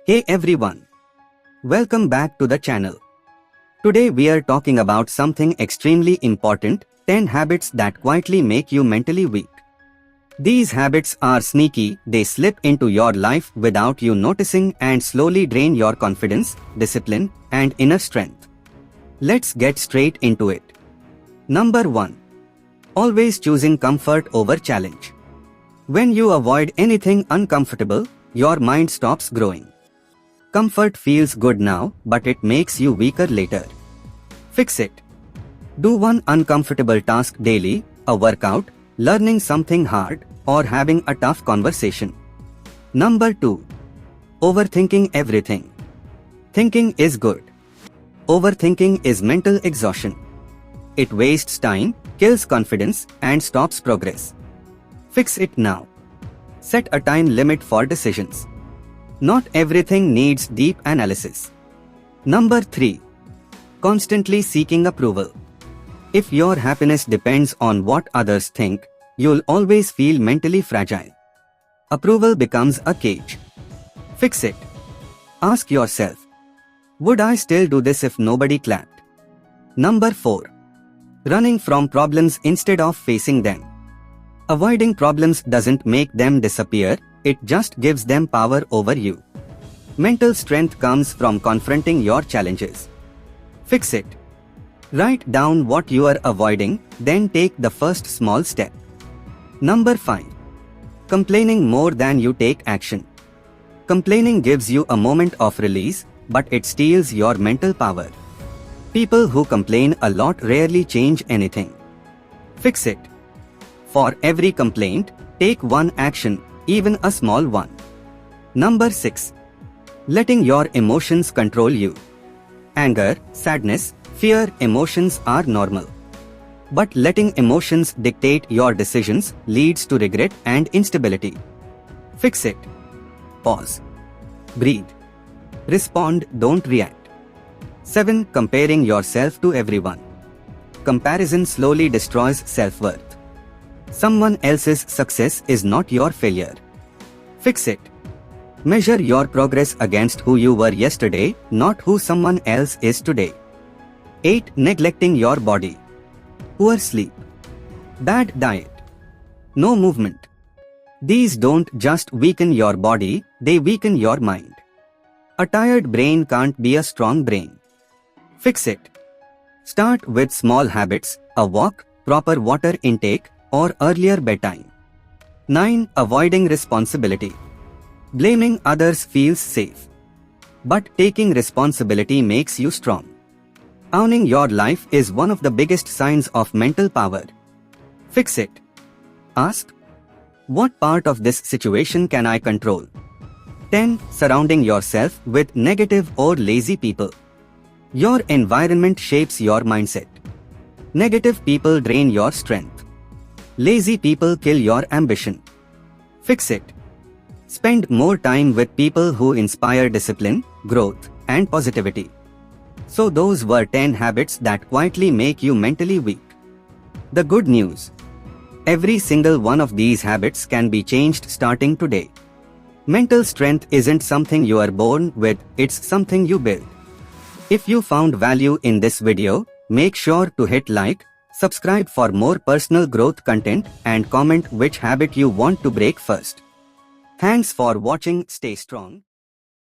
Hey everyone, welcome back to the channel. Today we are talking about something extremely important, 10 habits that quietly make you mentally weak. These habits are sneaky, they slip into your life without you noticing and slowly drain your confidence, discipline, and inner strength. Let's get straight into it. Number 1. Always choosing comfort over challenge. When you avoid anything uncomfortable, your mind stops growing. Comfort feels good now, but it makes you weaker later. Fix it. Do one uncomfortable task daily, a workout, learning something hard, or having a tough conversation. Number 2. Overthinking everything. Thinking is good. Overthinking is mental exhaustion. It wastes time, kills confidence, and stops progress. Fix it now. Set a time limit for decisions. Not everything needs deep analysis. Number 3. Constantly seeking approval. If your happiness depends on what others think, you'll always feel mentally fragile. Approval becomes a cage. Fix it. Ask yourself, would I still do this if nobody clapped? Number 4. Running from problems instead of facing them. Avoiding problems doesn't make them disappear, it just gives them power over you. Mental strength comes from confronting your challenges. Fix it. Write down what you are avoiding, then take the first small step. Number 5. Complaining more than you take action. Complaining gives you a moment of release, but it steals your mental power. People who complain a lot rarely change anything. Fix it. For every complaint, take one action, even a small one. Number 6. Letting your emotions control you. Anger, sadness, fear emotions are normal. But letting emotions dictate your decisions leads to regret and instability. Fix it. Pause. Breathe. Respond, don't react. 7. Comparing yourself to everyone. Comparison slowly destroys self-worth. Someone else's success is not your failure. Fix it. Measure your progress against who you were yesterday, not who someone else is today. 8. Neglecting your body. Poor sleep. Bad diet. No movement. These don't just weaken your body, they weaken your mind. A tired brain can't be a strong brain. Fix it. Start with small habits, a walk, proper water intake, or earlier bedtime. 9. Avoiding responsibility. Blaming others feels safe. But taking responsibility makes you strong. Owning your life is one of the biggest signs of mental power. Fix it. Ask, what part of this situation can I control? 10. Surrounding yourself with negative or lazy people. Your environment shapes your mindset. Negative people drain your strength. Lazy people kill your ambition. Fix it. Spend more time with people who inspire discipline, growth, and positivity. So those were 10 habits that quietly make you mentally weak. The good news. Every single one of these habits can be changed starting today. Mental strength isn't something you are born with, it's something you build. If you found value in this video, make sure to hit like, subscribe for more personal growth content, and comment which habit you want to break first. Thanks for watching. Stay strong.